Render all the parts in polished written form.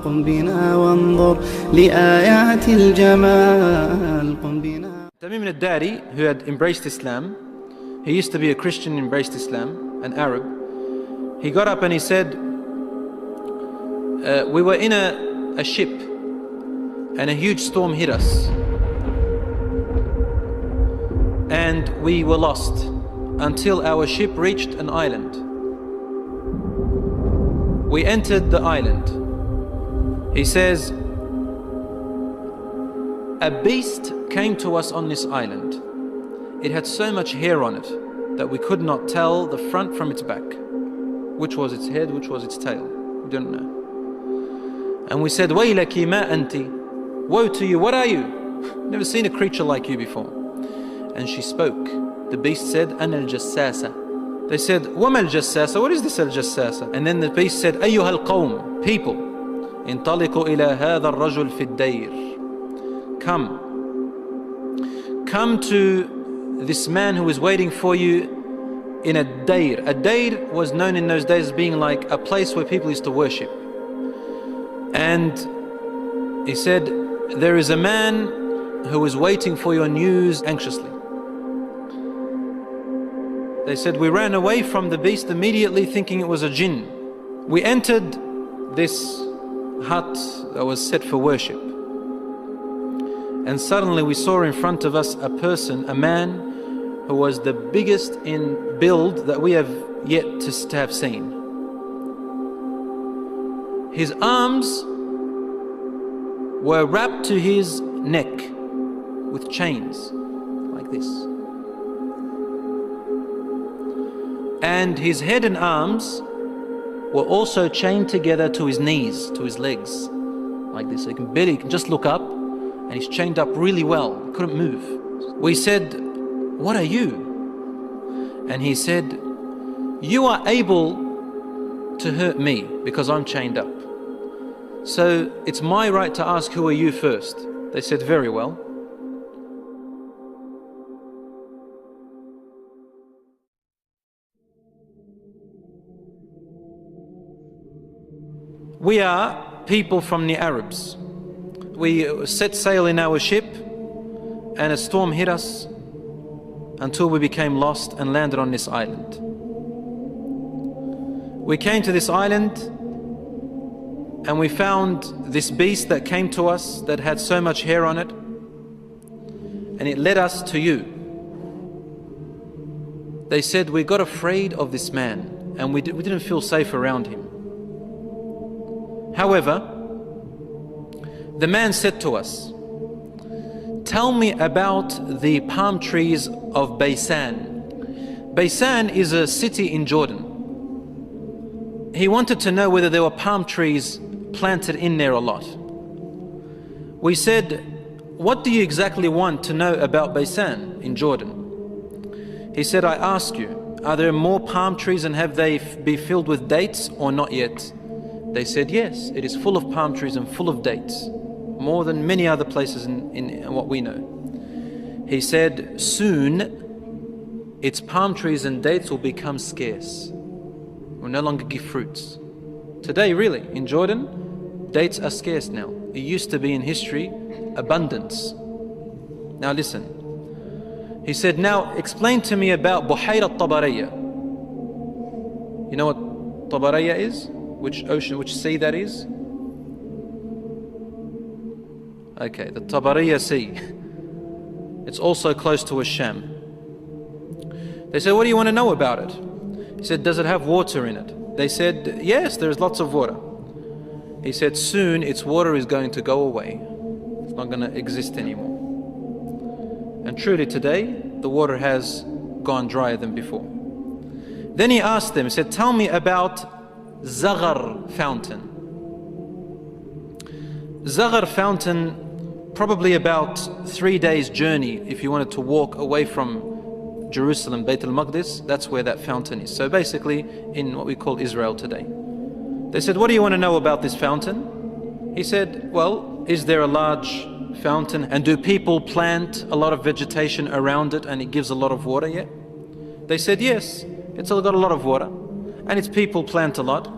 قم بنا وانظر لآيات الجمال قم بنا. Tamim al-Dari, who had embraced Islam, he used to be a Christian, embraced Islam, an Arab. He got up and he said, we were in a ship and a huge storm hit us and we were lost until our ship reached an island. We entered the island. He says, a beast came to us on this island. It had so much hair on it that we could not tell the front from its back. Which was its head, which was its tail. We don't know. And we said, Waylaki ma anti. Woe to you, what are you? Never seen a creature like you before. And she spoke. The beast said, Ana al-Jassasa. They said, Wama al-Jassasa? What is this al-Jassasa? And then the beast said, Ayyuha al-Qawm, people. Intaliqu ila hadha al-rajul fi ad-dayr. Come to this man who is waiting for you in a dayr. A dayr was known in those days as being like a place where people used to worship. And he said, there is a man who is waiting for your news anxiously. They said, we ran away from the beast immediately thinking it was a jinn. We entered this hut that was set for worship. And suddenly we saw in front of us a person, a man who was the biggest in build that we have yet to have seen. His arms were wrapped to his neck with chains like this. And his head and arms were also chained together to his knees, to his legs, like this. So you can just look up, and he's chained up really well, couldn't move. We said, what are you? And he said, you are able to hurt me because I'm chained up. So it's my right to ask, who are you first? They said, very well. We are people from the Arabs. We set sail in our ship and a storm hit us until we became lost and landed on this island. We came to this island and we found this beast that came to us that had so much hair on it, and it led us to you. They said, we got afraid of this man and we didn't feel safe around him. However, the man said to us, tell me about the palm trees of Baysan. Baysan is a city in Jordan. He wanted to know whether there were palm trees planted in there a lot. We said, what do you exactly want to know about Baysan in Jordan? He said, I ask you, are there more palm trees and have they be filled with dates or not yet? They said, yes, it is full of palm trees and full of dates, more than many other places in what we know. He said, soon its palm trees and dates will become scarce, will no longer give fruits. Today, really, in Jordan, dates are scarce now. It used to be in history abundance. Now listen. He said, now explain to me about Buhayra Tabaraya. You know what Tabaraya is? Which ocean, which sea that is? Okay, the Tabaraya Sea. It's also close to Sham. They said, what do you want to know about it? He said, does it have water in it? They said, yes, there's lots of water. He said, soon its water is going to go away. It's not going to exist anymore. And truly today, the water has gone drier than before. Then he asked them, he said, tell me about Zaghar fountain. Zaghar fountain, probably about 3 days journey if you wanted to walk away from Jerusalem, Bayt al-Maqdis, that's where that fountain is. So basically in what we call Israel today. They said, what do you want to know about this fountain? He said, well, is there a large fountain and do people plant a lot of vegetation around it and it gives a lot of water yet? They said, yes, it's got a lot of water and its people plant a lot.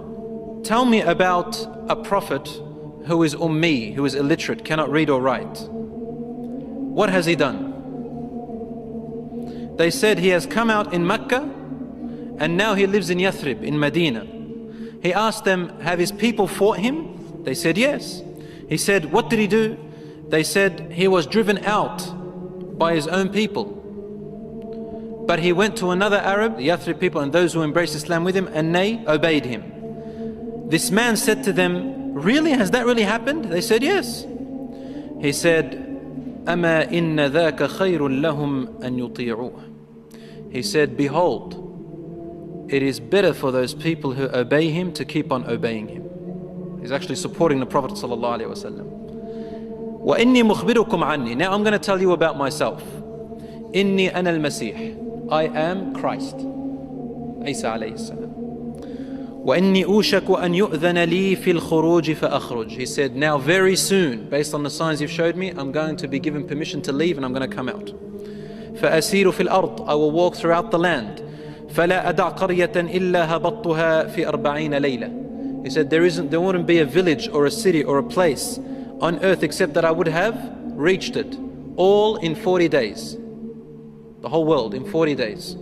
Tell me about a prophet who is ummi, who is illiterate, cannot read or write. What has he done? They said he has come out in Mecca and now he lives in Yathrib, in Medina. He asked them, have his people fought him? They said yes. He said, what did he do? They said he was driven out by his own people. But he went to another Arab, the Yathrib people and those who embraced Islam with him, and they obeyed him. This man said to them, really? Has that really happened? They said yes. He said, أَمَا إِنَّ ذَاكَ خَيْرٌ لَهُمْ أَن يُطِيعُوهُ. He said, behold, it is better for those people who obey him to keep on obeying him. He's actually supporting the Prophet ﷺ. وَإِنِّي مُخْبِرُكُمْ عَنِّي. Now I'm going to tell you about myself. إِنِّي أَنَا الْمَسِيحِ. I am Christ. Isa alayhi salam. وَإِنِّي أُوشَكُ أَن يُؤْذَنَ لِي فِي الْخُرُوجِ فَأَخْرُجْ. He said, now very soon, based on the signs you've showed me, I'm going to be given permission to leave and I'm going to come out. فَأَسِيرُ فِي الْأَرْضِ. I will walk throughout the land. فَلَا أَدَعْ قَرْيَةً إِلَّا هَبَطْتُهَا فِي 40 لَيْلَةً. He said, there wouldn't be a village or a city or a place on earth except that I would have reached it. All in 40 days. The whole world in 40 days.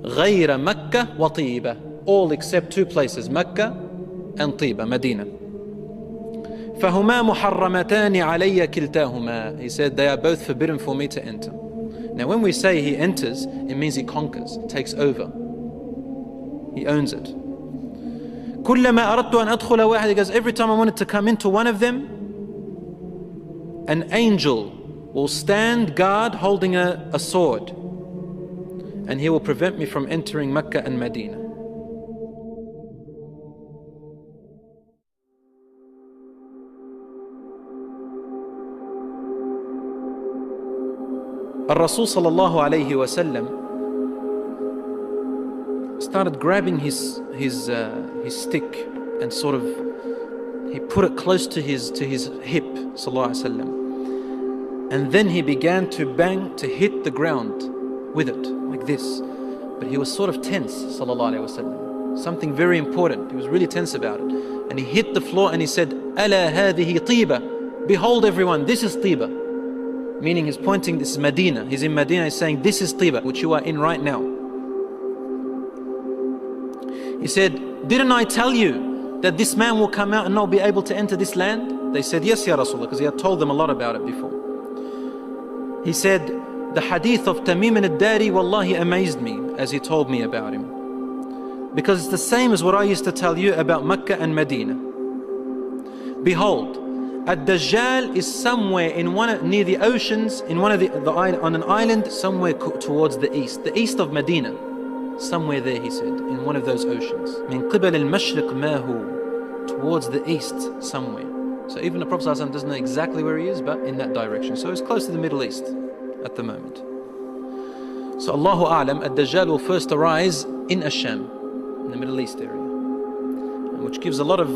غَيْرَ مَكَّةَ وَطِيبَةَ. All except two places, Mecca and Tiba, Medina. فَهُمَا مُحَرَّمَتَانِ عَلَيَّ كِلْتَاهُمَا. He said, they are both forbidden for me to enter. Now when we say he enters, it means he conquers, takes over. He owns it. كُلَّمَا أَرَدْتُ أَنْ أَدْخُلَ وَاحِدٍ. He goes, every time I wanted to come into one of them, an angel will stand guard holding a sword, and he will prevent me from entering Mecca and Medina. Rasul sallallahu alayhi wa sallam started grabbing his stick and sort of he put it close to his hip, sallallahu alayhi wa sallam, and then he began to bang, to hit the ground with it like this. But he was sort of tense, sallallahu alayhi wa sallam. Something very important. He was really tense about it, and he hit the floor and he said, "Ala hadhihi tiba." Behold, everyone, this is Tiba. Meaning he's pointing, this is Medina. He's in Medina, he's saying, this is Tiba, which you are in right now. He said, didn't I tell you that this man will come out and not be able to enter this land? They said, yes, Ya Rasulullah, because he had told them a lot about it before. He said, the hadith of Tamim al-Dari, wallahi, amazed me as he told me about him. Because it's the same as what I used to tell you about Mecca and Medina. Behold, Dajjal is somewhere in near the oceans, in one of on an island somewhere towards the east of Medina, somewhere there, he said, in one of those oceans. Min qibal al-mashriq mahu, towards the east somewhere. So even the Prophet ﷺ doesn't know exactly where he is, but in that direction. So it's close to the Middle East at the moment. So Allahu A'lam, Dajjal will first arise in Asham, in the Middle East area, which gives a lot of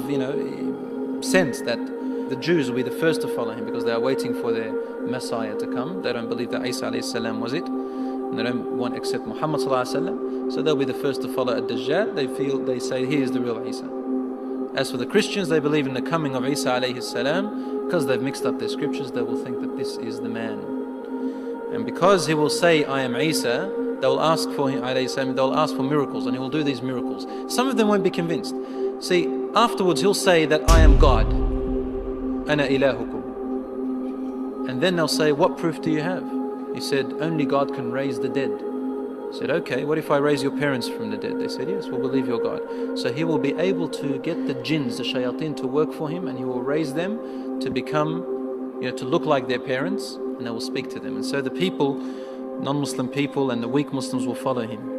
sense that the Jews will be the first to follow him because they are waiting for their Messiah to come. They don't believe that Isa alayhi salam was it, and they don't want to accept Muhammad sallallahu alayhi wasallam. So they'll be the first to follow Dajjal. They say he is the real Isa. As for the Christians, they believe in the coming of Isa alayhi salam. Because they've mixed up their scriptures, they will think that this is the man. And because he will say, I am Isa, they will ask for him alayhi salam. They will ask for miracles, and he will do these miracles. Some of them won't be convinced. See, afterwards he'll say that I am God. Ana ilahukum. And then they'll say, what proof do you have? He said, only God can raise the dead. He said, okay, what if I raise your parents from the dead? They said, yes, we'll believe your God. So he will be able to get the jinns, the shayateen, to work for him, and he will raise them to become, to look like their parents, and they will speak to them. And so the people, non-Muslim people and the weak Muslims will follow him.